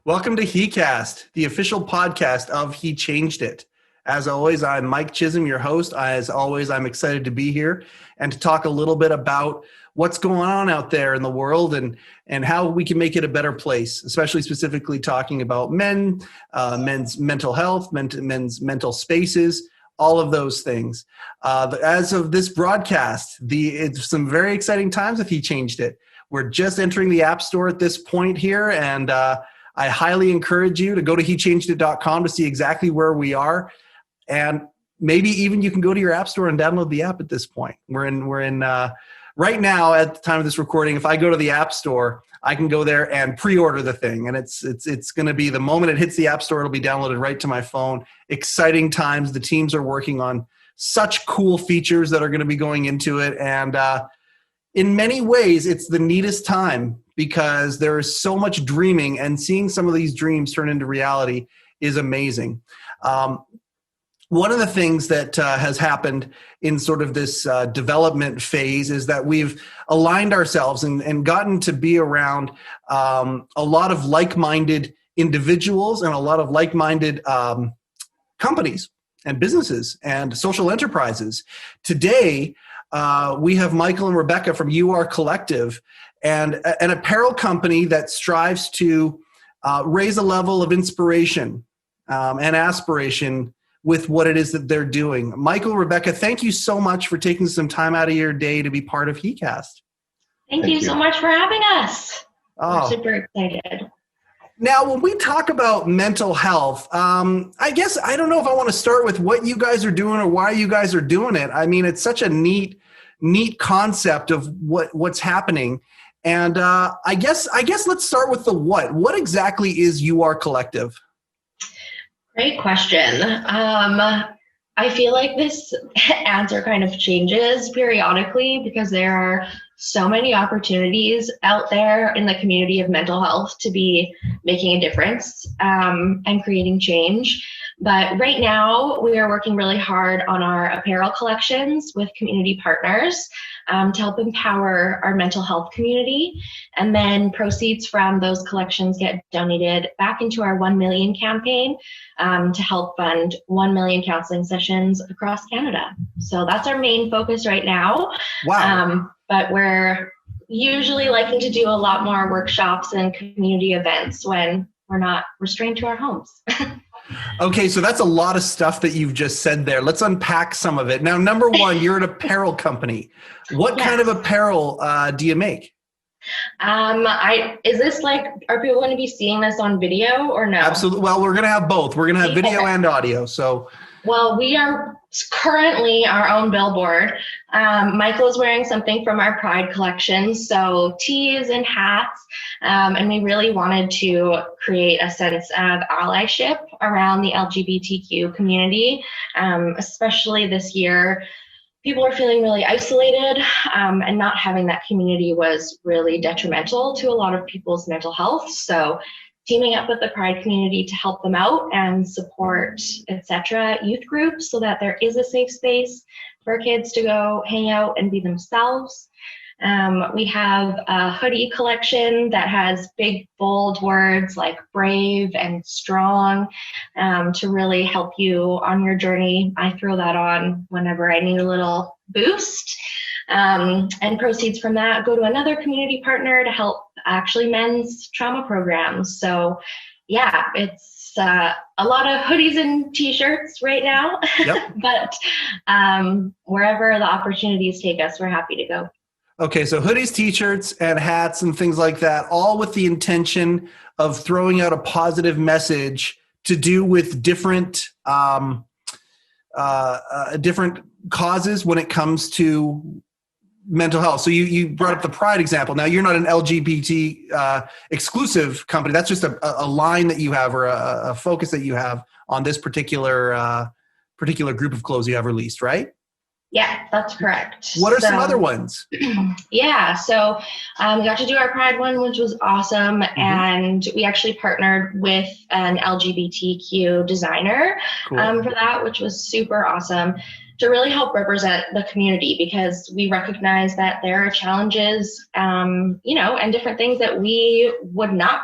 Welcome to heCast, the official podcast of He Changed It. As always, I'm Mike Chisholm, your host. As always, I'm excited to be here and to talk a little bit about what's going on out there in the world and how we can make it a better place, especially specifically talking about men's mental health, men's mental spaces, all of those things. As of this broadcast, it's some very exciting times with He Changed It. We're just entering the App Store at this point here, and I highly encourage you to go to hechangedit.com to see exactly where we are. And maybe even you can go to your app store and download the app at this point. We're in right now at the time of this recording. If I go to the app store, I can go there and pre-order the thing. And it's going to be the moment it hits the app store, it'll be downloaded right to my phone. Exciting times. The teams are working on such cool features that are going to be going into it. And in many ways, it's the neatest time because there is so much dreaming, and seeing some of these dreams turn into reality is amazing. One of the things that has happened in sort of this development phase is that we've aligned ourselves and gotten to be around a lot of like-minded individuals and a lot of like-minded companies and businesses and social enterprises. Today, we have Michael and Rebecca from You Are Collective, and an apparel company that strives to raise a level of inspiration and aspiration with what it is that they're doing. Michael, Rebecca, thank you so much for taking some time out of your day to be part of heCast. Thank you so much for having us. Oh. We're super excited. Now, when we talk about mental health, I guess I don't know if I want to start with what you guys are doing or why you guys are doing it. I mean, it's such a neat concept of what's happening. And I guess let's start with the what. What exactly is You Are Collective? Great question. I feel like this answer kind of changes periodically because there are so many opportunities out there in the community of mental health to be making a difference and creating change. But right now, we are working really hard on our apparel collections with community partners to help empower our mental health community. And then proceeds from those collections get donated back into our 1 million campaign to help fund 1 million counseling sessions across Canada. So that's our main focus right now. Wow. But we're usually liking to do a lot more workshops and community events when we're not restrained to our homes. Okay, so that's a lot of stuff that you've just said there. Let's unpack some of it. Now, number one, you're an apparel company. What kind of apparel do you make? Is this like, are people going to be seeing this on video or no? Absolutely. Well, we're going to have both. We're going to have video and audio. So, well, we are currently our own billboard. Michael is wearing something from our Pride collection, so tees and hats, and we really wanted to create a sense of allyship around the LGBTQ community, especially this year. People are feeling really isolated, and not having that community was really detrimental to a lot of people's mental health. So teaming up with the Pride community to help them out and support, etc., youth groups so that there is a safe space for kids to go hang out and be themselves. We have a hoodie collection that has big, bold words like brave and strong to really help you on your journey. I throw that on whenever I need a little boost. And proceeds from that go to another community partner to help actually men's trauma programs. So yeah, it's a lot of hoodies and t-shirts right now, yep. But wherever the opportunities take us, we're happy to go. Okay, so hoodies, t-shirts, and hats and things like that, all with the intention of throwing out a positive message to do with different causes when it comes to mental health. So you brought up the Pride example. Now, you're not an LGBT exclusive company. That's just a line that you have or a focus that you have on this particular group of clothes you have released, right? Yeah, that's correct. What are some other ones? Yeah, so we got to do our Pride one, which was awesome. Mm-hmm. And we actually partnered with an LGBTQ designer for that, which was super awesome, to really help represent the community, because we recognize that there are challenges, and different things that we would not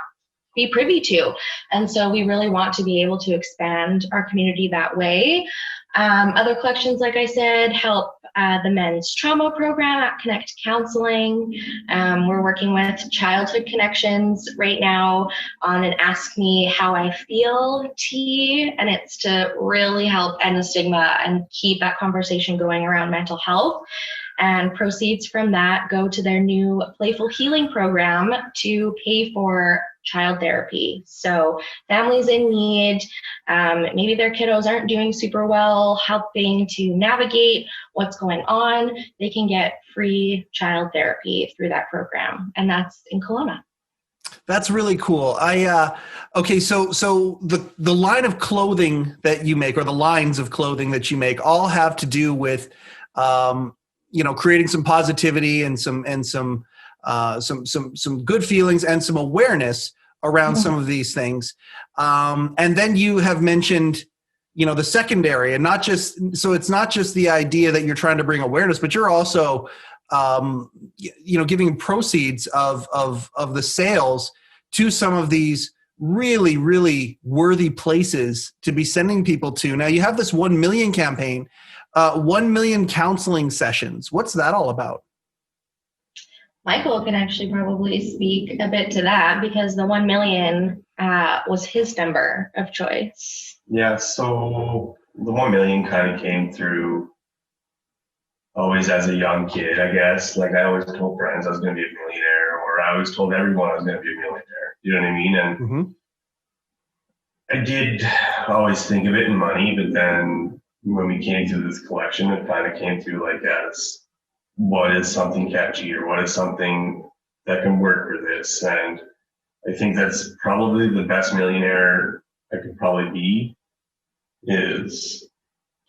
be privy to. And so we really want to be able to expand our community that way. Other collections, like I said, help the men's trauma program at Connect Counseling. We're working with Childhood Connections right now on an Ask Me How I Feel tea, and it's to really help end the stigma and keep that conversation going around mental health. And proceeds from that go to their new Playful Healing program to pay for child therapy. So families in need, maybe their kiddos aren't doing super well, helping to navigate what's going on, they can get free child therapy through that program. And that's in Kelowna. That's really cool. Okay, so the line of clothing that you make, or the lines of clothing that you make, all have to do with creating some positivity and some good feelings and some awareness around some of these things. And then you have mentioned, the secondary, and it's not just the idea that you're trying to bring awareness, but you're also, giving proceeds of the sales to some of these really, really worthy places to be sending people to. Now you have this 1 million campaign. 1 million counseling sessions. What's that all about? Michael can actually probably speak a bit to that, because the 1 million was his number of choice. Yeah, so the 1 million kind of came through always as a young kid, I guess. Like, I always told friends I was going to be a millionaire, or I always told everyone I was going to be a millionaire. You know what I mean? And I did always think of it in money, but then when we came through this collection, it kind of came through like as what is something catchy, or what is something that can work for this. And I think that's probably the best millionaire I could probably be, is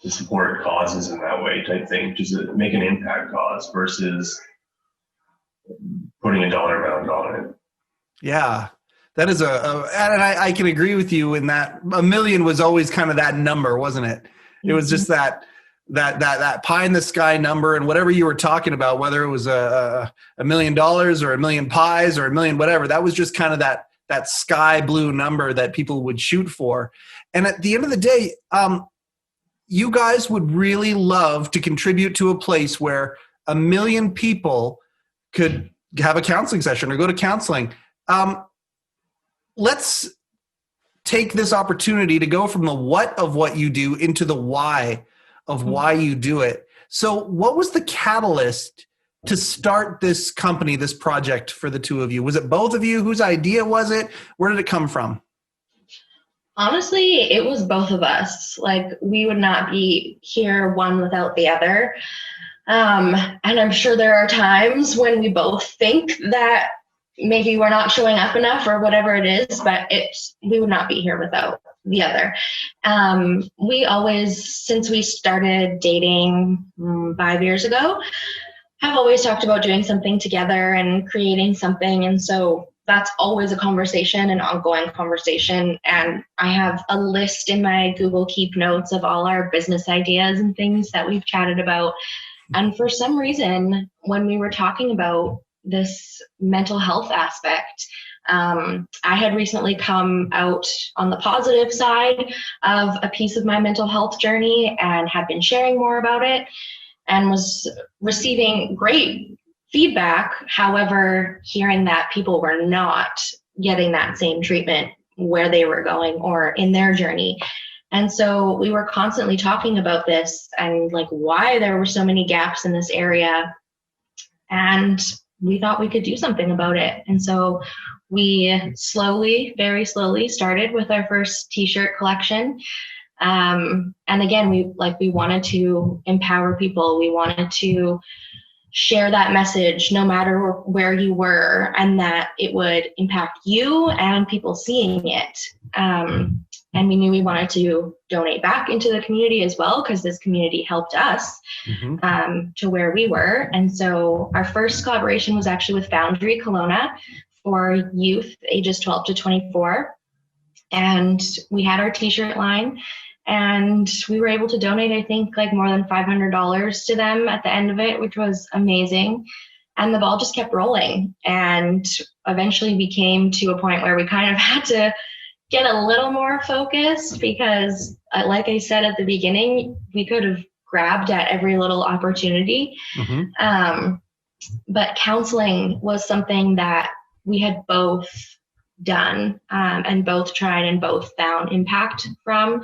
to support causes in that way type thing, just to make an impact cause versus putting a dollar amount on it. Yeah. That is and I can agree with you in that 1 million was always kind of that number, wasn't it? It was just that pie in the sky number, and whatever you were talking about, whether it was $1 million or 1 million pies or 1 million whatever, that was just kind of that sky blue number that people would shoot for. And at the end of the day, you guys would really love to contribute to a place where 1 million people could have a counseling session or go to counseling. Let's take this opportunity to go from the what of what you do into the why of why you do it. So what was the catalyst to start this company, this project for the two of you? Was it both of you? Whose idea was it? Where did it come from? Honestly, it was both of us. Like, we would not be here one without the other. And I'm sure there are times when we both think that maybe we're not showing up enough or whatever it is, but we would not be here without the other. We always, since we started dating 5 years ago, have always talked about doing something together and creating something. And so that's always a conversation, an ongoing conversation. And I have a list in my Google Keep notes of all our business ideas and things that we've chatted about. And for some reason, when we were talking about this mental health aspect, I had recently come out on the positive side of a piece of my mental health journey and had been sharing more about it and was receiving great feedback. However, hearing that people were not getting that same treatment where they were going or in their journey. And so we were constantly talking about this and like why there were so many gaps in this area. And we thought we could do something about it. And so we very slowly started with our first t-shirt collection. And again, we wanted to empower people. We wanted to share that message no matter where you were, and that it would impact you and people seeing it. And we knew we wanted to donate back into the community as well, because this community helped us to where we were. And so our first collaboration was actually with Foundry Kelowna for youth ages 12 to 24. And we had our t-shirt line, and we were able to donate, I think, like more than $500 to them at the end of it, which was amazing. And the ball just kept rolling, and eventually we came to a point where we kind of had to get a little more focused because, like I said at the beginning, we could have grabbed at every little opportunity. But counseling was something that we had both done and both tried and both found impact from,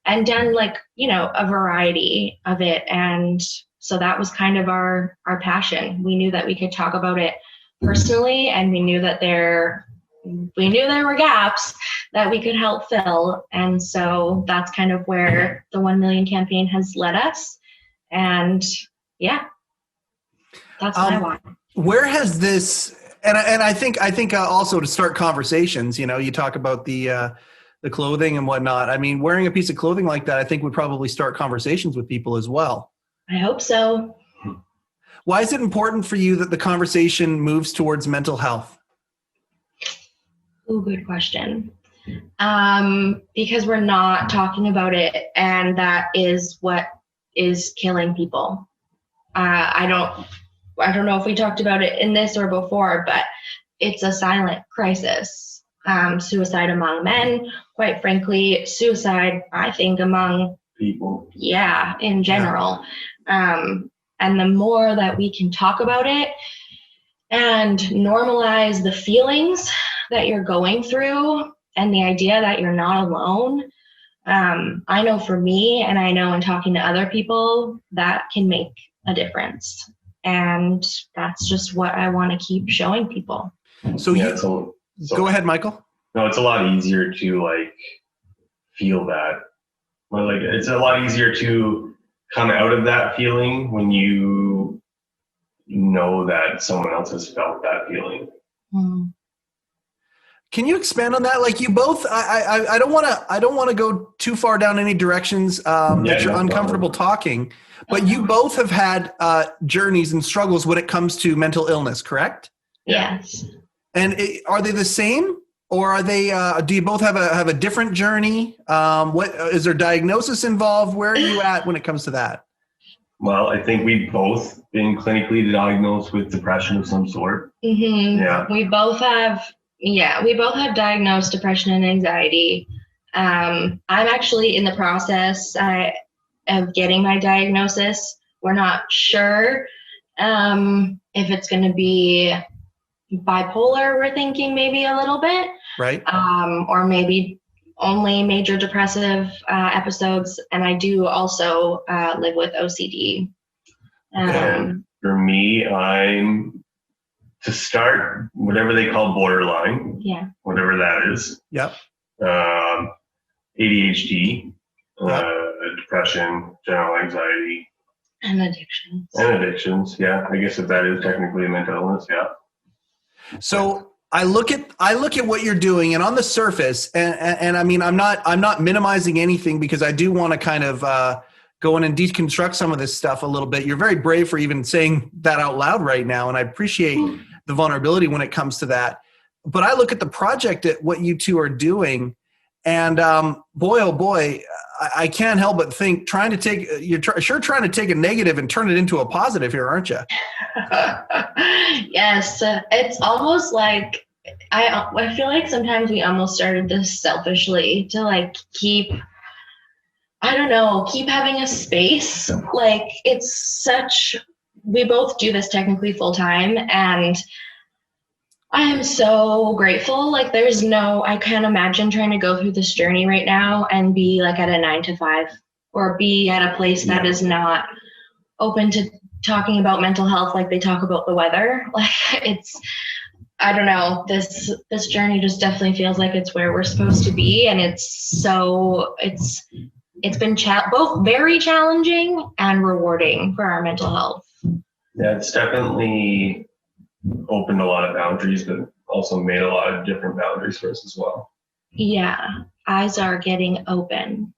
and done a variety of it. And so that was kind of our passion. We knew that we could talk about it personally, and we knew there were gaps that we could help fill. And so that's kind of where the 1 million campaign has led us. And yeah, that's my why. Where has this, and I think also to start conversations, you talk about the clothing and whatnot. I mean, wearing a piece of clothing like that, I think would probably start conversations with people as well. I hope so. Why is it important for you that the conversation moves towards mental health? Oh, good question. Because we're not talking about it, and that is what is killing people. I don't know if we talked about it in this or before, but it's a silent crisis. Suicide among men, quite frankly, suicide, I think, among people. Yeah, in general. And the more that we can talk about it and normalize the feelings that you're going through and the idea that you're not alone, I know for me, and I know in talking to other people, that can make a difference. And that's just what I want to keep showing people. So go ahead, Michael. No, it's a lot easier to feel that. Well, it's a lot easier to come out of that feeling when you know that someone else has felt that feeling. Can you expand on that? Like you both, I don't want to go too far down any directions that you're uncomfortable talking, but you both have had journeys and struggles when it comes to mental illness, correct? Yes. And are they the same, or are they? Do you both have a different journey? What is there diagnosis involved? Where are you at when it comes to that? Well, I think we've both been clinically diagnosed with depression of some sort. Mm-hmm. Yeah. We both have diagnosed depression and anxiety. I'm actually in the process of getting my diagnosis. We're not sure if it's going to be bipolar. We're thinking maybe a little bit, right? Or maybe only major depressive episodes. And I do also live with OCD. And for me, I'm to start whatever they call borderline. Yeah. Whatever that is. Yep. ADHD, depression, general anxiety. And addictions. And addictions, yeah. I guess if that is technically a mental illness, yeah. So I look at what you're doing, and on the surface, and I mean, I'm not minimizing anything, because I do want to kind of go in and deconstruct some of this stuff a little bit. You're very brave for even saying that out loud right now, and I appreciate the vulnerability when it comes to that. But I look at the project, at what you two are doing, and boy, oh boy, I can't help but think trying to take a negative and turn it into a positive here, aren't you? Yes, it's almost like I feel like sometimes we almost started this selfishly to keep having a space. We both do this technically full time, and I am so grateful. I can't imagine trying to go through this journey right now and be at a 9 to 5, or be at a place that is not open to talking about mental health like they talk about the weather. I don't know, this journey just definitely feels like it's where we're supposed to be. And it's been both very challenging and rewarding for our mental health. Yeah, it's definitely opened a lot of boundaries, but also made a lot of different boundaries for us as well. Yeah, eyes are getting open.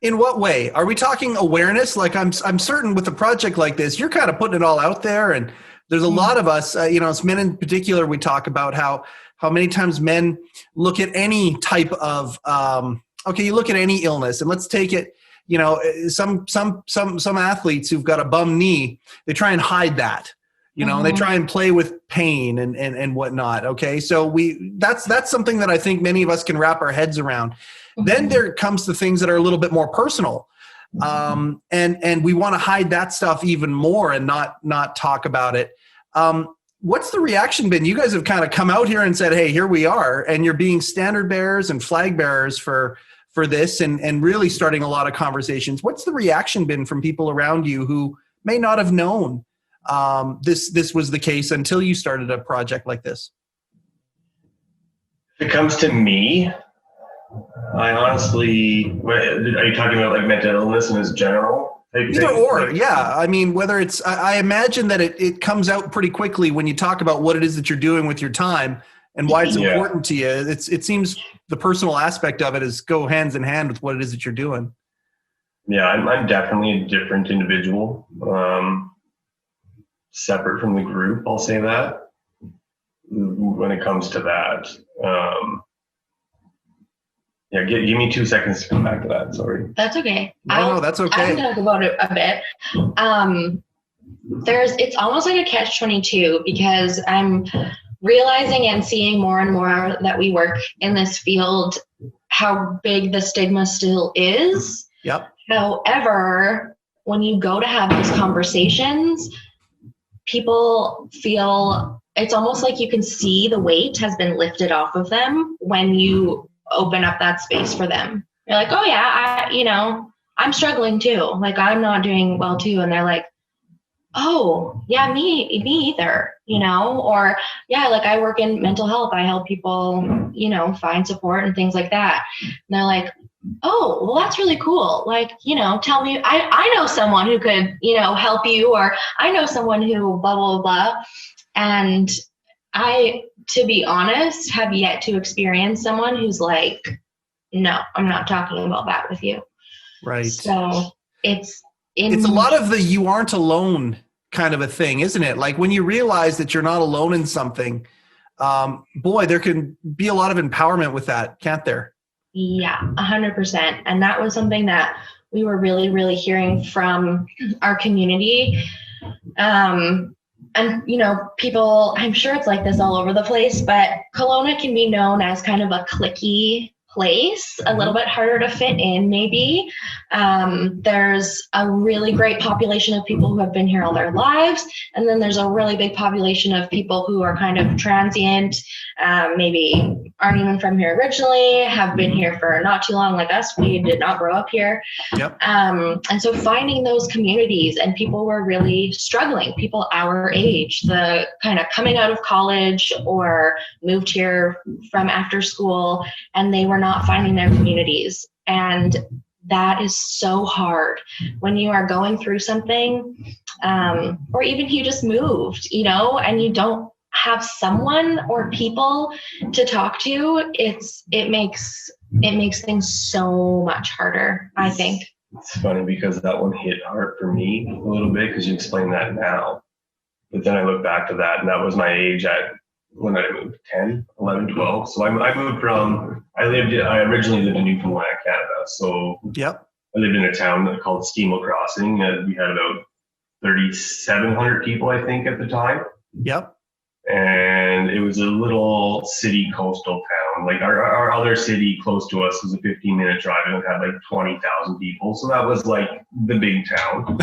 In what way? Are we talking awareness? I'm certain with a project like this, you're kind of putting it all out there, and there's a lot of us, it's men in particular, we talk about how many times men look at any type of, you look at any illness, and let's take it, some athletes who've got a bum knee, they try and hide that. you know, and they try and play with pain and whatnot. Okay. So that's something that I think many of us can wrap our heads around. Then there comes the things that are a little bit more personal. And we want to hide that stuff even more and not talk about it. What's the reaction been? You guys have kind of come out here and said, hey, here we are. And you're being standard bearers and flag bearers for this and really starting a lot of conversations. What's the reaction been from people around you who may not have known this was the case until you started a project like this? If it comes to me, I honestly, are you talking about like mental illness in its general? Either or, yeah. I mean, whether it's, I imagine that it comes out pretty quickly when you talk about what it is that you're doing with your time and why it's important to you. It seems the personal aspect of it is go hands in hand with what it is that you're doing. Yeah, I'm definitely a different individual. Separate from the group, I'll say that, when it comes to that. Give me 2 seconds to come back to that. Sorry. That's okay. No, that's okay. I can talk about it a bit. It's almost like a catch-22 because I'm realizing and seeing more and more that we work in this field, how big the stigma still is. Yep. However, when you go to have these conversations, people feel it's almost like you can see the weight has been lifted off of them when you open up that space for them. You're like, oh yeah, I'm struggling too. Like I'm not doing well too. And they're like, oh yeah, me either, or yeah, like I work in mental health. I help people, find support and things like that. And they're like, oh, well, that's really cool. Like, tell me, I know someone who could, help you, or I know someone who blah, blah, blah. And I, to be honest, have yet to experience someone who's like, no, I'm not talking about that with you. Right. So it's a lot of the you aren't alone kind of a thing, isn't it? Like when you realize that you're not alone in something, boy, there can be a lot of empowerment with that, can't there? Yeah, 100%. And that was something that we were really, really hearing from our community. And, people, I'm sure it's like this all over the place, but Kelowna can be known as kind of a cliquey place, a little bit harder to fit in maybe. There's a really great population of people who have been here all their lives. And then there's a really big population of people who are kind of transient, maybe aren't even from here originally, have been here for not too long like us. We did not grow up here. Yep. And so finding those communities, and people were really struggling, people our age, the kind of coming out of college or moved here from after school, and they were not finding their communities. And that is so hard when you are going through something, or even if you just moved, and you don't have someone or people to talk to. It makes things so much harder, I think. It's funny because that one hit hard for me a little bit because you explain that now. But then I look back to that, and that was my age when I moved, 10, 11, 12. So I moved I originally lived in Newfoundland, Canada. So yep. I lived in a town called Schemo Crossing. We had about 3,700 people, I think, at the time. Yep. And it was a little city coastal town. Like our other city close to us was a 15-minute drive, and it had like 20,000 people. So that was like the big town.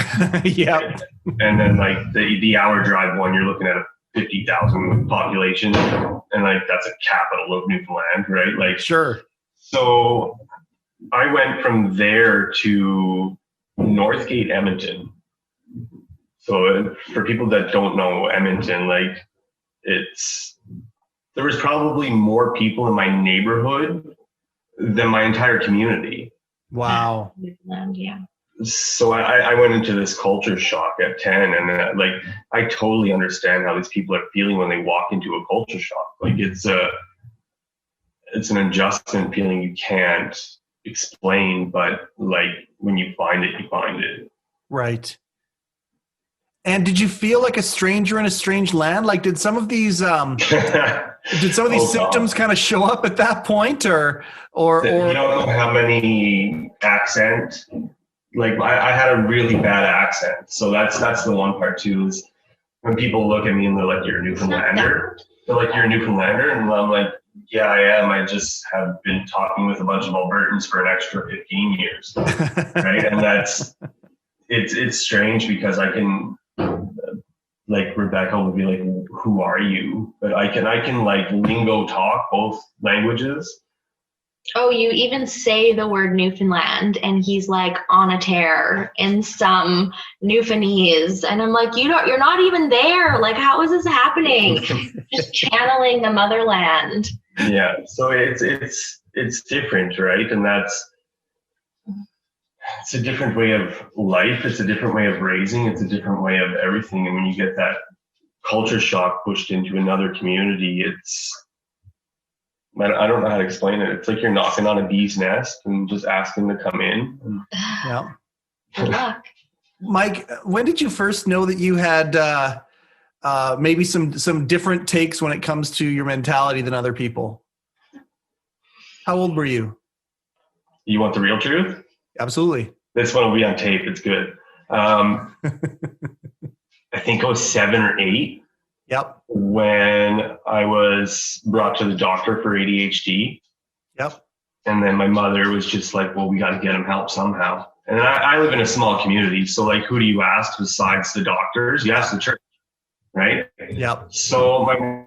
Yeah. And then like the hour drive one, you're looking at a 50,000 population, and like that's a capital of Newfoundland, right? Like sure. So I went from there to Northgate, Edmonton. So for people that don't know Edmonton, like there was probably more people in my neighborhood than my entire community. Wow. Yeah. So I went into this culture shock at 10, and like I totally understand how these people are feeling when they walk into a culture shock. Like it's an adjustment feeling you can't explain, but like when you find it, you find it. Right. And did you feel like a stranger in a strange land? Like, did some of these symptoms kind of show up at that point, or you don't know how many accent? Like, I had a really bad accent, so that's the one part too. Is when people look at me and they're like, "You're a Newfoundlander." They're like, "You're a Newfoundlander," and I'm like, "Yeah, I am. I just have been talking with a bunch of Albertans for an extra 15 years, right?" And it's strange because I can, like Rebecca will be like, "Who are you?" But I can like lingo talk both languages. Oh, you even say the word Newfoundland and he's like on a tear in some Newfoundlandese. And I'm like, you're not even there. Like, how is this happening? Just channeling the motherland. Yeah. So it's different, right? And it's a different way of life. It's a different way of raising. It's a different way of everything. And when you get that culture shock pushed into another community, I don't know how to explain it. It's like you're knocking on a bee's nest and just asking to come in. Yeah. Good luck. Mike, when did you first know that you had maybe some different takes when it comes to your mentality than other people? How old were you? You want the real truth? Absolutely. This one will be on tape. It's good. I think I was 7 or 8. Yep. When I was brought to the doctor for ADHD. Yep. And then my mother was just like, "Well, we got to get him help somehow." And I live in a small community. So like, who do you ask besides the doctors? You ask the church, right? Yep. So my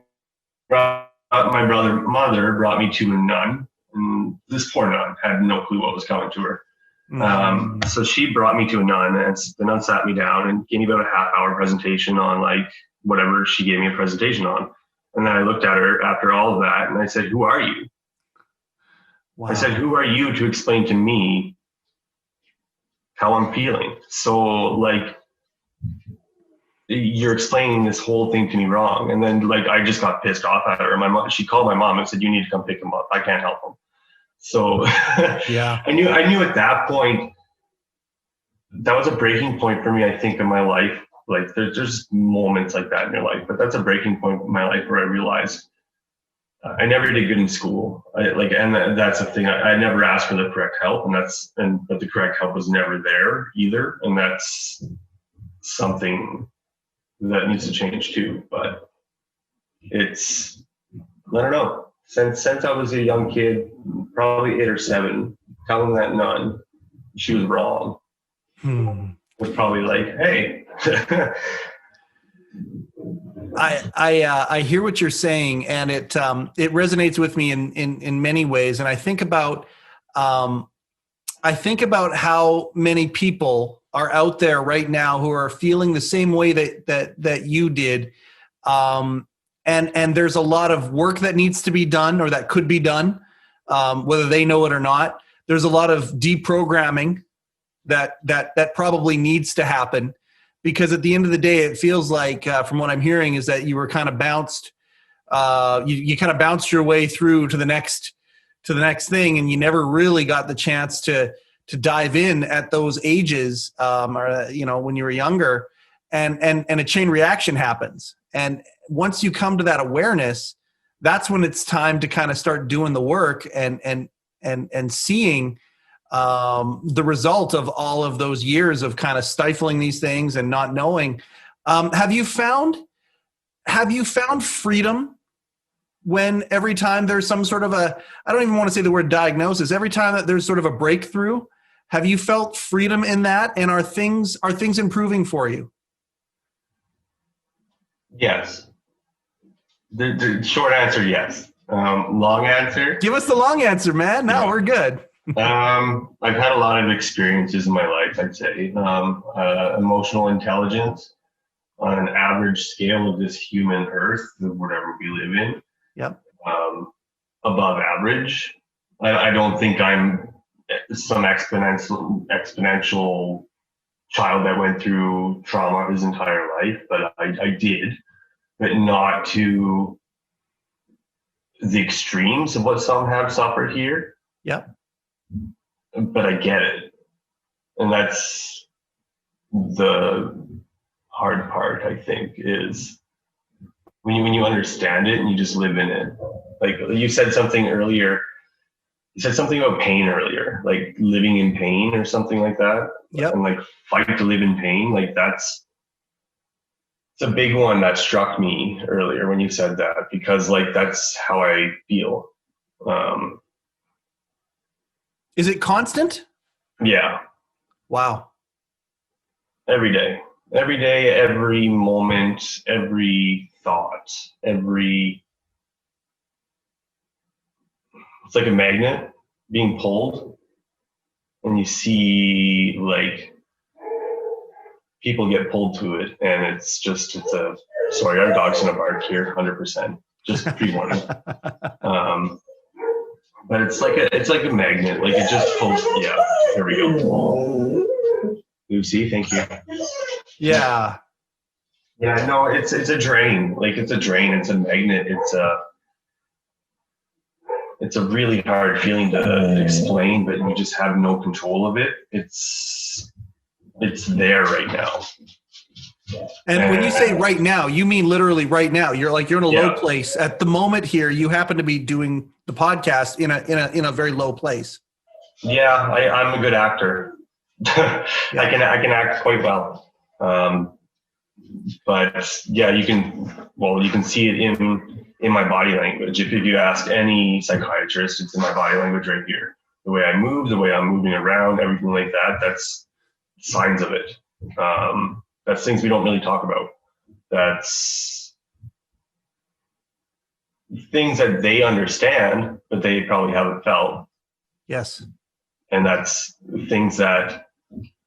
mother brought me to a nun. And this poor nun had no clue what was coming to her. So she brought me to a nun, and the nun sat me down and gave me about a half-hour presentation on like whatever she gave me a presentation on. And then I looked at her after all of that and I said, "Who are you?" Wow. I said, "Who are you to explain to me how I'm feeling? So like, you're explaining this whole thing to me wrong." And then like, I just got pissed off at her. She called my mom and said, "You need to come pick him up. I can't help him." So yeah, I knew at that point, that was a breaking point for me, I think, in my life. Like there's moments like that in your life, but that's a breaking point in my life where I realized I never did good in school. And that's the thing. I never asked for the correct help, but the correct help was never there either. And that's something that needs to change too. But I don't know. Since I was a young kid, probably 8 or 7, telling that nun she was wrong was probably like, "Hey." I hear what you're saying, and it resonates with me in many ways. And I think about how many people are out there right now who are feeling the same way that you did. And there's a lot of work that needs to be done, or that could be done, whether they know it or not. There's a lot of deprogramming that probably needs to happen, because at the end of the day, it feels like, from what I'm hearing, is that you were kind of bounced. You kind of bounced your way through to the next thing, and you never really got the chance to dive in at those ages, or when you were younger, and a chain reaction happens. And once you come to that awareness, that's when it's time to kind of start doing the work and seeing the result of all of those years of kind of stifling these things and not knowing. Have you found freedom when every time there's some sort of I don't even want to say the word diagnosis, every time that there's sort of a breakthrough, have you felt freedom in that? And are things improving for you? Yes. The short answer, yes. Long answer. Give us the long answer, man. No, we're good. I've had a lot of experiences in my life, I'd say. Emotional intelligence on an average scale of this human earth, whatever we live in. Yep. Above average. I don't think I'm some exponential child that went through trauma his entire life, but I did, but not to the extremes of what some have suffered here. Yep. But I get it. And that's the hard part, I think, is when you understand it and you just live in it. Like you said something earlier, you said something about pain earlier, like living in pain or something like that. Yep. And like fight to live in pain. Like it's a big one that struck me earlier when you said that, because like that's how I feel. Is it constant? Yeah. Wow. Every day, every moment, every thought, it's like a magnet being pulled, and you see like people get pulled to it, and sorry, our dog's gonna bark here, 100%, just pre-warning. But it's like a magnet, like it just pulls. Yeah, there we go. Lucy, thank you. Yeah. Yeah, no, it's a drain. Like it's a drain. It's a magnet. It's a really hard feeling to explain, but you just have no control of it. It's there right now. And when you say right now, you mean literally right now. You're in a low place at the moment here. You happen to be doing the podcast in a very low place. Yeah, I'm a good actor. I can act quite well. But yeah, you can see it in my body language. If you ask any psychiatrist, it's in my body language right here. The way I move, the way I'm moving around, everything like that, that's signs of it. That's things we don't really talk about. That's things that they understand, but they probably haven't felt. Yes. And that's things that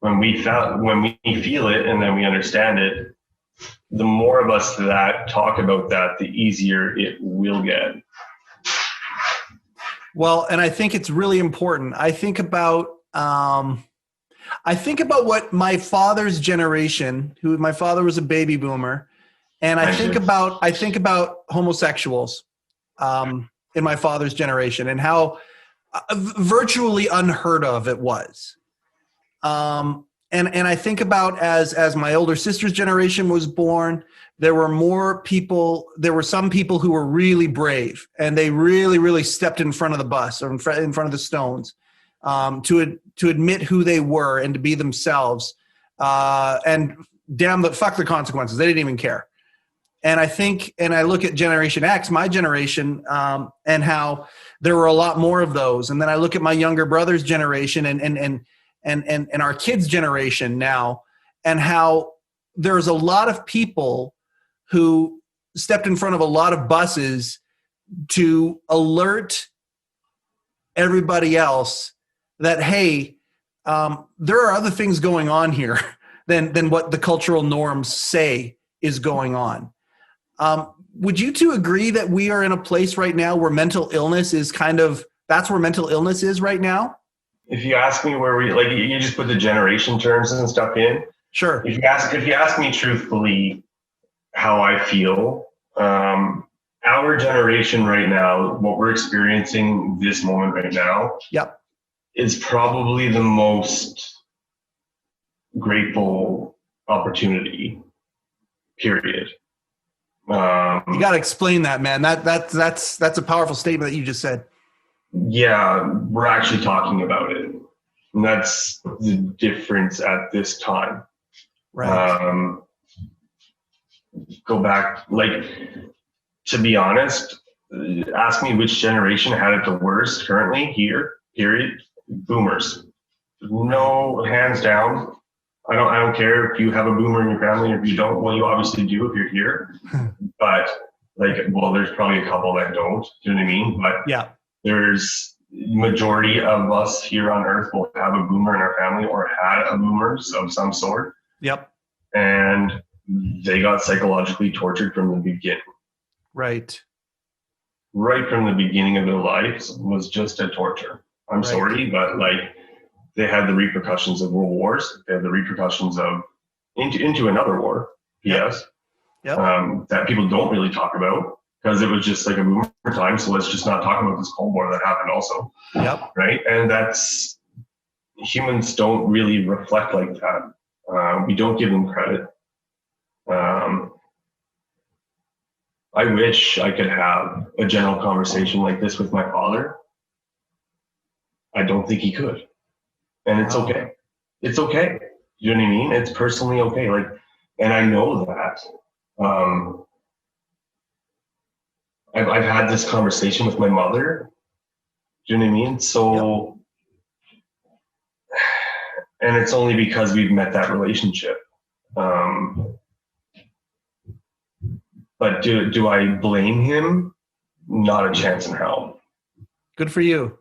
when we feel it and then we understand it, the more of us that talk about that, the easier it will get. Well, and I think it's really important. I think about what my father's generation, my father was a baby boomer, and I think about homosexuals in my father's generation and how virtually unheard of it was. And I think about as my older sister's generation was born, there were some people who were really brave, and they really, really stepped in front of the bus or in front of the stones to admit who they were and to be themselves. And fuck the consequences. They didn't even care. And I look at Generation X, my generation, and how there were a lot more of those. And then I look at my younger brother's generation and our kids' generation now, and how there's a lot of people who stepped in front of a lot of buses to alert everybody else that, hey, there are other things going on here than what the cultural norms say is going on. Would you two agree that we are in a place right now where mental illness is that's where mental illness is right now? If you ask me where you just put the generation terms and stuff in. Sure. If you ask me truthfully how I feel, our generation right now, what we're experiencing this moment right now, yep, is probably the most grateful opportunity, period. You got to explain that, man. That's a powerful statement that you just said. Yeah, we're actually talking about it. And that's the difference at this time. Right. Go back, to be honest, ask me which generation had it the worst currently here, period. Boomers. No, hands down. I don't care if you have a boomer in your family or if you don't. Well, you obviously do if you're here. But there's probably a couple that don't. Do you know what I mean? But yeah, there's majority of us here on Earth will have a boomer in our family or had a boomer of some sort. Yep. And they got psychologically tortured from the beginning. Right. Right from the beginning of their lives was just a torture. I'm sorry, but they had the repercussions of world wars. They had the repercussions of into another war. Yes. Yep. That people don't really talk about because it was just like a boomer time. So let's just not talk about this Cold War that happened also. Yep. Right. And humans don't really reflect like that. We don't give them credit. I wish I could have a general conversation like this with my father. I don't think he could. And it's okay. It's okay. You know what I mean? It's personally okay. And I know that. I've had this conversation with my mother. Do you know what I mean? So, and it's only because we've met that relationship. But do I blame him? Not a chance in hell. Good for you.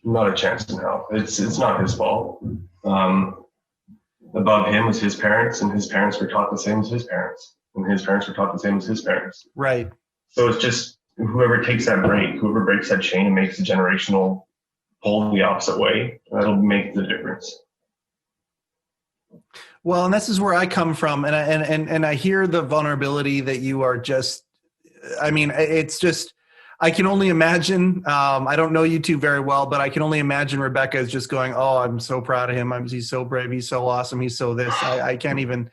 Not a chance in hell. It's not his fault. Above him was his parents, and his parents were taught the same as his parents, and his parents were taught the same as his parents. Right. So it's just whoever takes that break, whoever breaks that chain and makes the generational pull the opposite way, that'll make the difference. Well, and this is where I come from, and I hear the vulnerability that you are just. I mean, it's just. I can only imagine. I don't know you two very well, but I can only imagine Rebecca is just going, "Oh, I'm so proud of him. He's so brave. He's so awesome. He's so this." I can't even.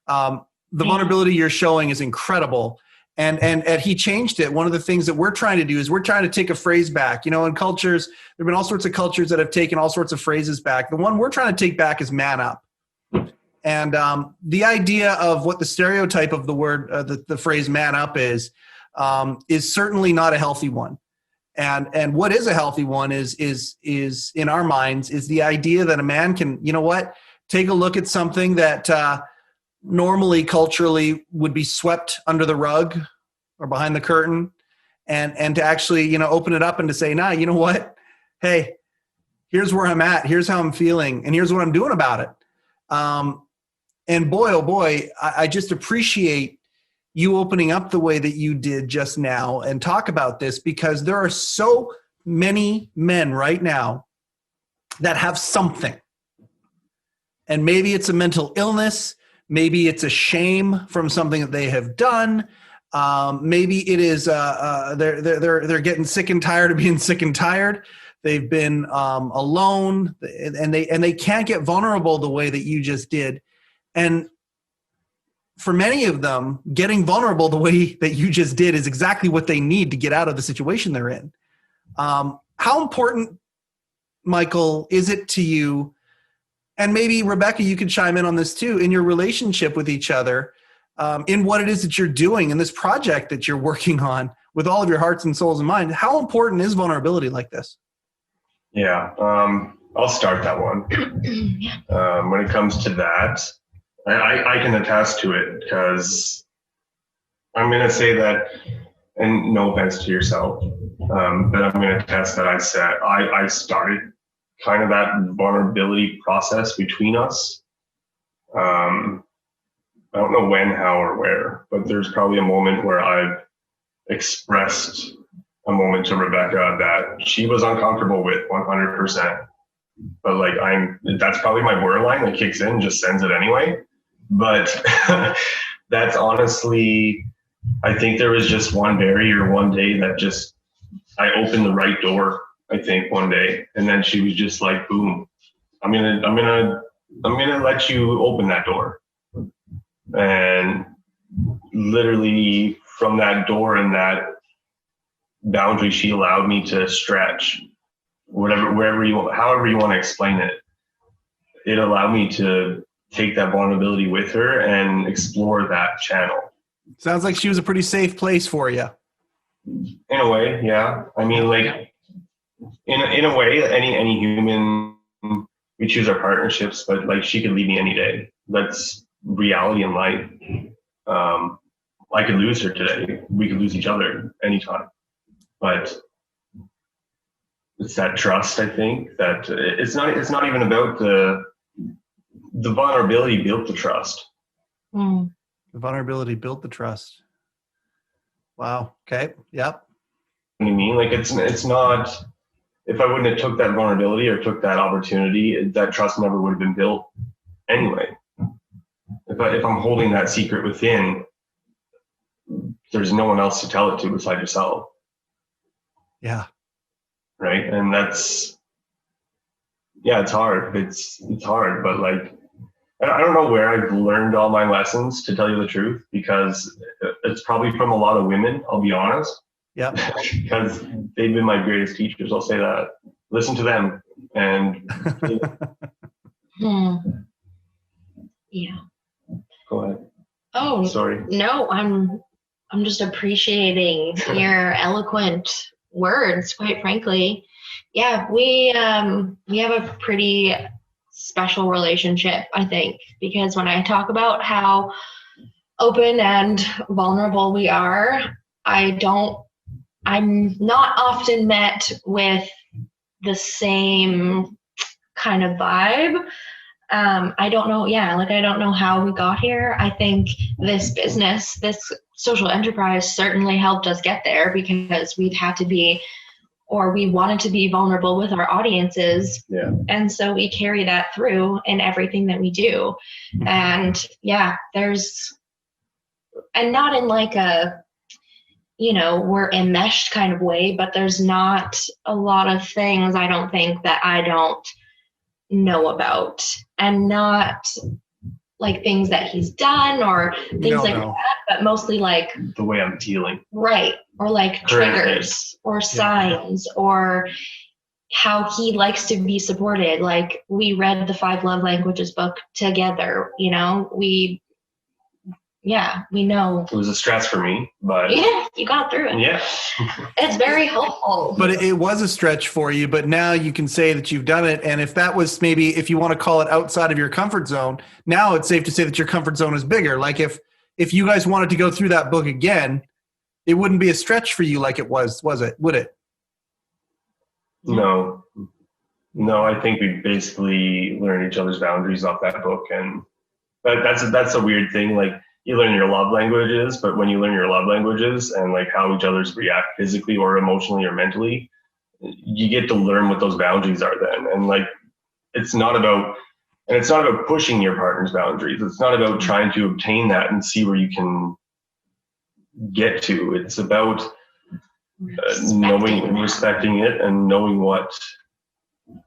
The vulnerability you're showing is incredible, and he changed it. One of the things that we're trying to do is we're trying to take a phrase back. You know, in cultures, there've been all sorts of cultures that have taken all sorts of phrases back. The one we're trying to take back is "man up." And the idea of what the stereotype of the word, the phrase "man up" is certainly not a healthy one. And what is a healthy one is in our minds is the idea that a man can, you know what, take a look at something that normally culturally would be swept under the rug or behind the curtain, and to actually, you know, open it up and to say, nah, you know what, hey, here's where I'm at, here's how I'm feeling, and here's what I'm doing about it. And boy, oh boy, I just appreciate you opening up the way that you did just now and talk about this, because there are so many men right now that have something. And maybe it's a mental illness. Maybe it's a shame from something that they have done. Maybe it is they're getting sick and tired of being sick and tired. They've been alone, and they can't get vulnerable the way that you just did. And for many of them, getting vulnerable the way that you just did is exactly what they need to get out of the situation they're in. How important, Michael, is it to you, and maybe Rebecca, you could chime in on this too, in your relationship with each other, in what it is that you're doing in this project that you're working on with all of your hearts and souls and mind? How important is vulnerability like this? Yeah, I'll start that one. When it comes to that, I can attest to it, because I'm going to say that, and no offense to yourself, but I'm going to attest that I started kind of that vulnerability process between us. I don't know when, how, or where, but there's probably a moment where I've expressed a moment to Rebecca that she was uncomfortable with 100%. But like that's probably my borderline that kicks in, just sends it anyway. But that's honestly, I think there was just one barrier one day that just, I opened the right door, I think one day. And then she was just like, boom, I'm gonna let you open that door. And literally from that door and that boundary, she allowed me to stretch however you want to explain it. It allowed me to take that vulnerability with her and explore that channel. Sounds like she was a pretty safe place for you. In a way, yeah. I mean, like, in a way, any human, we choose our partnerships, but like, she could leave me any day. That's reality in life. I could lose her today. We could lose each other anytime. But it's that trust, I think, that it's not even about the vulnerability built the trust. The vulnerability built the trust. Wow. Okay. Yep. What do you mean? Like, it's not, if I wouldn't have took that vulnerability or took that opportunity, that trust never would have been built anyway. If I'm holding that secret within, there's no one else to tell it to beside yourself. Yeah. Right. And that's, yeah, it's hard. It's hard, but like, I don't know where I've learned all my lessons, to tell you the truth, because it's probably from a lot of women, I'll be honest. Yeah. Because they've been my greatest teachers. I'll say that. Listen to them. And Yeah. Go ahead. Oh, Sorry. no, I'm just appreciating your eloquent words, quite frankly. Yeah, we have a pretty special relationship, I think, because when I talk about how open and vulnerable we are, I'm not often met with the same kind of vibe. I don't know. Yeah, like I don't know how we got here. I think this business, this social enterprise certainly helped us get there because we've had to be, or we wanted to be vulnerable with our audiences. Yeah. And so we carry that through in everything that we do. And yeah, and not in like a, we're enmeshed kind of way, but there's not a lot of things I don't think that I don't know about, and not like things that he's done or things that, but mostly like the way I'm dealing. Right. Or like triggers or signs or how he likes to be supported. Like we read the 5 Love Languages book together, we know. It was a stress for me, but yeah, you got through it. Yeah. It's very helpful. But it was a stretch for you, but now you can say that you've done it. And if that was maybe, if you want to call it outside of your comfort zone, now it's safe to say that your comfort zone is bigger. Like if you guys wanted to go through that book again, it wouldn't be a stretch for you like it was it? Would it? No, I think we basically learn each other's boundaries off that book. And that's a weird thing. Like, you learn your love languages, but when you learn your love languages and like how each other's react physically or emotionally or mentally, you get to learn what those boundaries are then. And like, it's not about pushing your partner's boundaries. It's not about trying to obtain that and see where you can get to. It's about respecting it and knowing what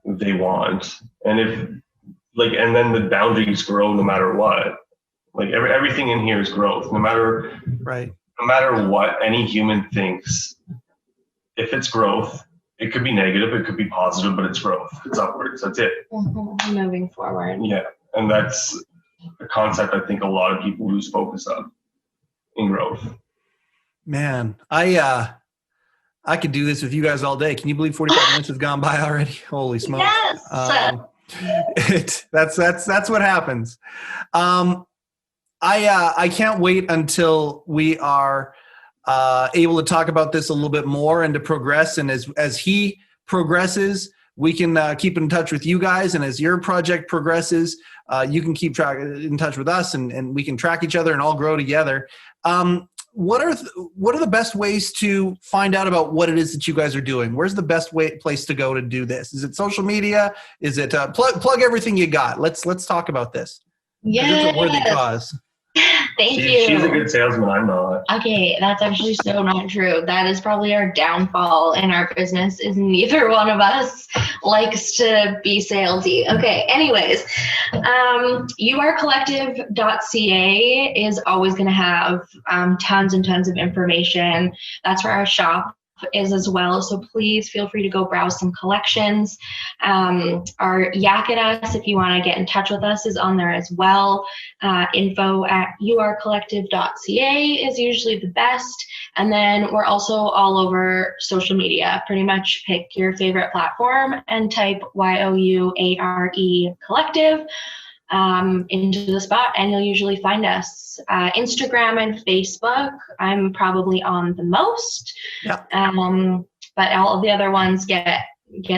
they want. And and then the boundaries grow no matter what. Like everything in here is growth. No matter what any human thinks, if it's growth, it could be negative, it could be positive, but it's growth. It's upwards. That's it. Mm-hmm. Moving forward. Yeah, and that's a concept I think a lot of people lose focus on in growth. Man, I could do this with you guys all day. Can you believe 45 minutes have gone by already? Holy smokes! Yes. That's what happens. I can't wait until we are able to talk about this a little bit more and to progress. And as he progresses, we can keep in touch with you guys. And as your project progresses, you can keep in touch with us, and we can track each other and all grow together. What are the best ways to find out about what it is that you guys are doing? Where's the best place to go to do this? Is it social media? Is it plug everything you got? Let's talk about this. Yeah, it's a worthy cause. Thank you. She's a good salesman. I'm not. Okay, that's actually so not true. That is probably our downfall in our business, is neither one of us likes to be salesy. Okay, anyways, urcollective.ca is always going to have tons and tons of information. That's where our shop is as well. So please feel free to go browse some collections. Our Yak at Us, if you want to get in touch with us, is on there as well. info@urcollective.ca is usually the best. And then we're also all over social media. Pretty much pick your favorite platform and type YOUARE Collective into the spot, and you'll usually find us. Instagram and Facebook, I'm probably on the most. Yeah. But all of the other ones get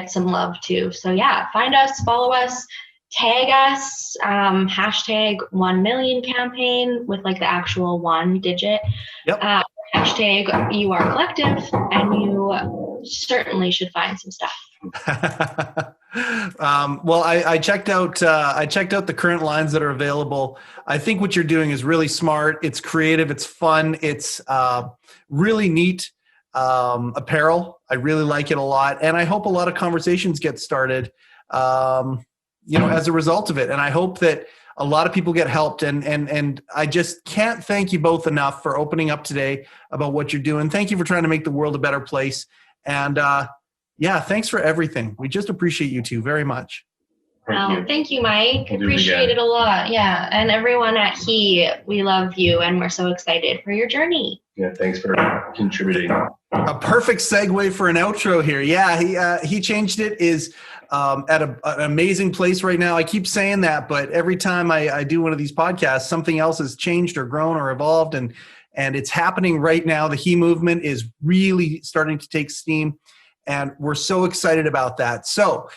some love too. So yeah, find us, follow us, tag us, hashtag 1 million campaign with like the actual 1 digit. Yep. Hashtag URcollective, and you certainly should find some stuff. Well, I checked out the current lines that are available. I think what you're doing is really smart. It's creative. It's fun. It's really neat apparel. I really like it a lot, and I hope a lot of conversations get started, as a result of it. And I hope that a lot of people get helped. And I just can't thank you both enough for opening up today about what you're doing. Thank you for trying to make the world a better place. And yeah, thanks for everything. We just appreciate you two very much. Thank you, Mike. We'll Appreciate it a lot. Yeah. And everyone at we love you and we're so excited for your journey. Yeah, thanks for contributing. A perfect segue for an outro here. Yeah, he changed it is at an amazing place right now. I keep saying that, but every time I do one of these podcasts, something else has changed or grown or evolved, and it's happening right now. The He movement is really starting to take steam, and we're so excited about that. So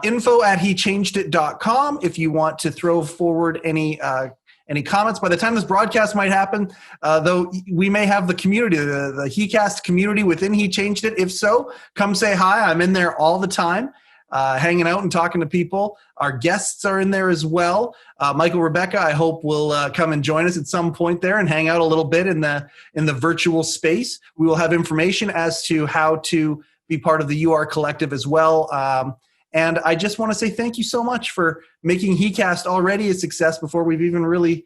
info@hechangedit.com if you want to throw forward any comments. By the time this broadcast might happen, though, we may have the community, the heCast community within He Changed It. If so, come say hi. I'm in there all the time, hanging out and talking to people. Our guests are in there as well. Michael, Rebecca, I hope will come and join us at some point there and hang out a little bit in the virtual space. We will have information as to how to be part of the UR Collective as well. And I just want to say thank you so much for making heCast already a success before we've even really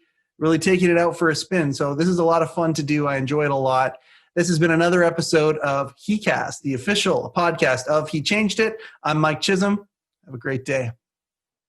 taken it out for a spin. So this is a lot of fun to do. I enjoy it a lot. This has been another episode of heCast, the official podcast of He Changed It. I'm Mike Chisholm. Have a great day.